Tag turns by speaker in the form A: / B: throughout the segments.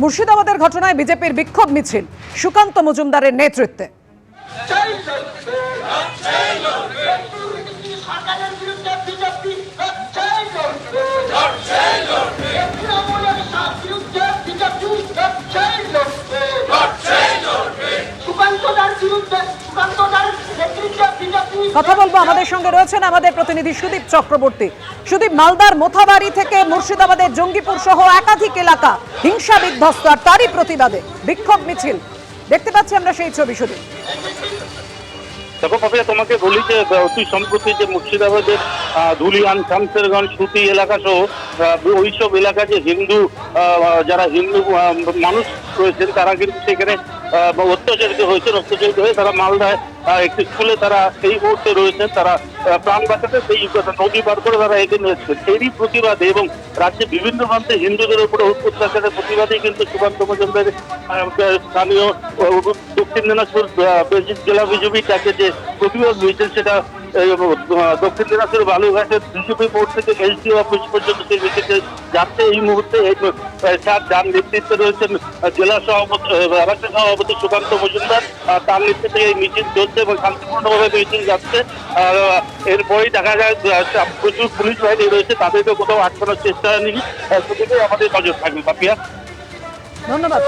A: মুর্শিদাবাদের ঘটনায় বিজেপির বিক্ষোভ মিছিল সুকান্ত মজুমদারের নেতৃত্বে। কথা বলবো, আমাদের সঙ্গে রয়েছেন আমাদের প্রতিনিধি সুদীপ চক্রবর্তী। সুদীপ, মালদার মোথাবাড়ি থেকে মুর্শিদাবাদের জঙ্গিপুর সহ একাধিক এলাকা হিংসা বিধ্বস্ত, আর তারই প্রতিবাদে বিক্ষোভ মিছিল দেখতে পাচ্ছি আমরা সেই ছবি। সুদীপ,
B: দেখো পাপিয়া, তোমাকে বলি যে অতি সম্প্রতি যে মুর্শিদাবাদের ধুলিয়ান, শামসেরগঞ্জ, সুতি এলাকা সহ ওইসব এলাকা যে যারা হিন্দু মানুষ রয়েছেন তারা কিন্তু সেখানে অত্যাচারিত হয়ে তারা মালদায় একটি স্কুলে তারা এই মুহূর্তে রয়েছেন। তারা প্রাণ বাঁচাতে সেই নদী পার করে তারা এগিয়ে এসেছেন। এরই প্রতিবাদে এবং রাজ্যে বিভিন্ন প্রান্তে হিন্দুদের উপরে অত্যাচারের প্রতিবাদেই কিন্তু সুকান্ত মজুমদারের স্থানীয় দক্ষিণ দিনাজপুর জেলা বিজেপি তাকে যে প্রতিবাদ মিছিল, সেটা দক্ষিণ দিনাজপুর বালুঘাটের বিজেপি মোড় থেকে এসডিও অফিস পর্যন্ত সেই মিছিলটি যাচ্ছে। এই মুহূর্তে যার নেতৃত্বে রয়েছেন জেলা সভাপতি সুকান্ত মজুমদার, তার নেতৃত্বে এই মিছিল চলছে এবং শান্তিপূর্ণভাবে মিছিল যাচ্ছে। এরপরেই দেখা যায় প্রচুর পুলিশ বাহিনী রয়েছে, তাদেরকে কোথাও আটকানোর চেষ্টা নেই। সেদিকে আমাদের নজর থাকবে। পাপিয়া,
A: ধন্যবাদ।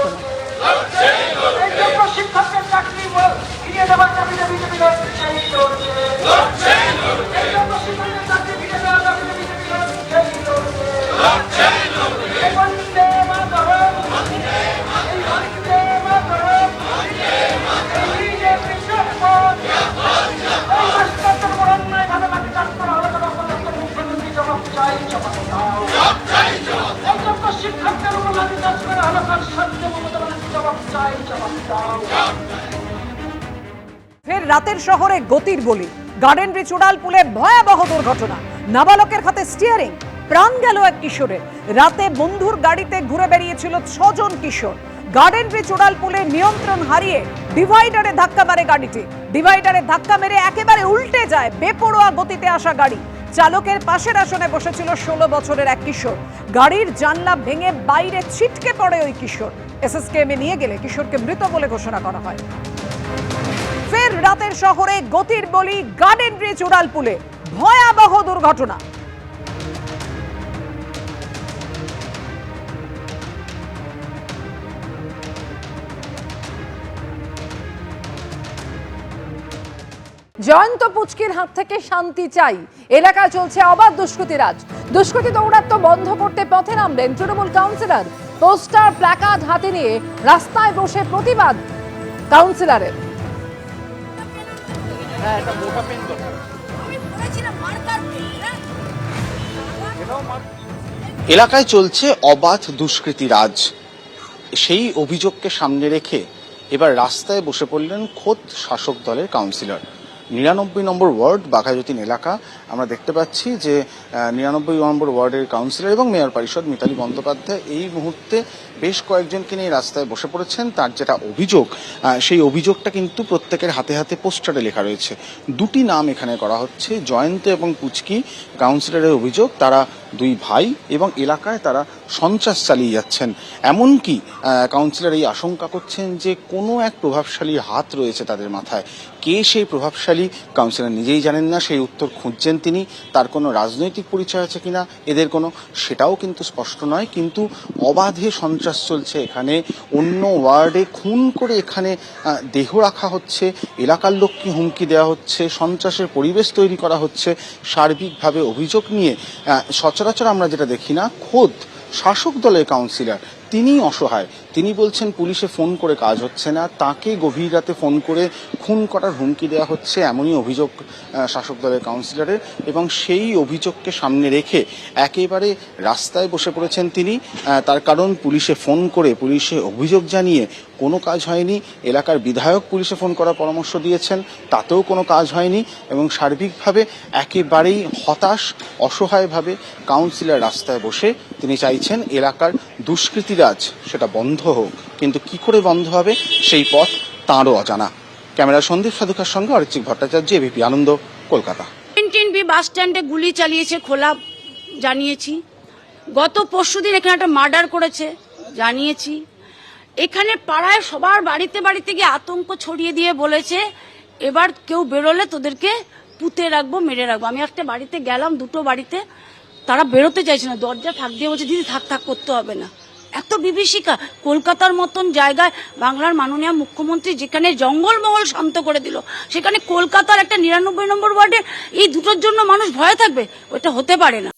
A: ফের রাতের শহরে গতির বলি, গার্ডেন ব্রিজ উড়ালপুলে ভয়াবহ দুর্ঘটনা। নাবালকের হাতে স্টিয়ারিং, প্রাণ গেল এক কিশোরের। রাতে বন্ধুর গাড়িতে ঘুরে বেরিয়েছিল 6 জন কিশোর। গার্ডেন ব্রিজ উড়ালপুলে নিয়ন্ত্রণ হারিয়ে ডিভাইডারে ধাক্কা মারে গাড়িটি। ডিভাইডারে ধাক্কা মেরে একেবারে উল্টে যায় বেপরোয়া গতিতে আসা গাড়ি। চালকের পাশের আসনে বসেছিল 16 বছরের এক কিশোর। গাড়ির জানলা ভেঙে বাইরে ছিটকে পড়ে ওই কিশোর। এসএসকেএমে নিয়ে গেলে কিশোরকে মৃত বলে ঘোষণা করা হয়। ফের রাতের শহরে গতির বলি, গার্ডেন ব্রিজ উড়ালপুলে ভয়াবহ দুর্ঘটনা। জয়ন্ত পুচকির হাত থেকে শান্তি চাই, এলাকায় চলছে অবাধ দুষ্কৃতিরাজ। দুষ্কৃতী দৌরাত্ম্য বন্ধ করতে পথে নামলেন তৃণমূল কাউন্সিলর। পোস্টার প্ল্যাকার্ড হাতে নিয়ে রাস্তায় বসে প্রতিবাদ কাউন্সিলরের।
C: এলাকায় চলছে অবাধ দুষ্কৃতিরাজ, সেই অভিযোগকে সামনে রেখে এবার রাস্তায় বসে পড়লেন খোদ শাসক দলের কাউন্সিলর। 99 নম্বর ওয়ার্ড বাঘাযতীন এলাকা। আমরা দেখতে পাচ্ছি যে 99 নম্বর ওয়ার্ডের কাউন্সিলর এবং মেয়র পরিষদ মিতালি বন্দ্যোপাধ্যায় এই মুহূর্তে বেশ কয়েকজনকে নিয়ে রাস্তায় বসে পড়েছেন। তার যেটা অভিযোগ, সেই অভিযোগটা কিন্তু প্রত্যেকের হাতে হাতে পোস্টারে লেখা রয়েছে। দুটি নাম এখানে করা হচ্ছে, জয়ন্ত এবং পুচকি। কাউন্সিলরের অভিযোগ তারা দুই ভাই এবং এলাকায় তারা সন্ত্রাস চালিয়ে যাচ্ছেন। এমনকি কাউন্সিলর এই আশঙ্কা করছেন যে কোনো এক প্রভাবশালী হাত রয়েছে তাদের মাথায়। কে সেই প্রভাবশালী কাউন্সিলর নিজেই জানেন না, সেই উত্তর খুঁজছেন তিনি। তার কোনো রাজনৈতিক পরিচয় আছে কিনা এদের কোনো, সেটাও কিন্তু স্পষ্ট নয়। কিন্তু অবাধে সন্ত্রাস চলছে এখানে। অন্য ওয়ার্ডে খুন করে এখানে দেহ রাখা হচ্ছে, এলাকার লোককে হুমকি দেওয়া হচ্ছে, সন্ত্রাসের পরিবেশ তৈরি করা হচ্ছে। সার্বিকভাবে অভিযোগ নিয়ে সচরাচর আমরা যেটা দেখি না, খোদ শাসক দলের কাউন্সিলর তিনি অসহায়। তিনি বলছেন পুলিশে ফোন করে কাজ হচ্ছে না, তাকে গভীর রাতে ফোন করে খুন করার হুমকি দেওয়া হচ্ছে, এমনই অভিযোগ শাসক দলের কাউন্সিলরের। এবং সেই অভিযোগকে সামনে রেখে একেবারে রাস্তায় বসে পড়েছেন তিনি। তার কারণ পুলিশে ফোন করে, পুলিশে অভিযোগ জানিয়ে কোনো কাজ হয়নি। এলাকার বিধায়ক পুলিশে ফোন করার পরামর্শ দিয়েছেন, তাতেও কোনো কাজ হয়নি। এবং সার্বিকভাবে একেবারেই হতাশ, অসহায়ভাবে কাউন্সিলর রাস্তায় বসে তিনি চাইছেন এলাকার দুষ্কৃতিরাজ সেটা বন্ধ হোক। কিন্তু কি করে বন্ধ হবে সেই পথ তাঁরও অজানা। ক্যামেরা সন্দীপ সাধুকার সঙ্গে অরিত্রিক ভট্টাচার্য, এবিপি আনন্দ, কলকাতা।
D: বি বাস স্ট্যান্ডে গুলি চালিয়েছে, খোলা জানিয়েছি। গত পরশুদিন এখানে একটা মার্ডার করেছে, জানিয়েছি। এখানে পাড়ায় সবার বাড়িতে বাড়িতে গিয়ে আতঙ্ক ছড়িয়ে দিয়ে বলেছে এবার কেউ বেরোলে তোদেরকে পুঁতে রাখবো, মেরে রাখবো। আমি একটা বাড়িতে গেলাম, দুটো বাড়িতে, তারা বেরোতে চাইছে না, দরজা ফাঁক দিয়ে বলছে দিদি থাক করতে হবে না। এত বিভীষিকা। কলকাতার মতন জায়গায় বাংলার মাননীয় মুখ্যমন্ত্রী যেখানে জঙ্গলমহল শান্ত করে দিল, সেখানে কলকাতার একটা 99 নম্বর ওয়ার্ডে এই দুটোর জন্য মানুষ ভয়ে থাকবে? ওটা হতে পারে না।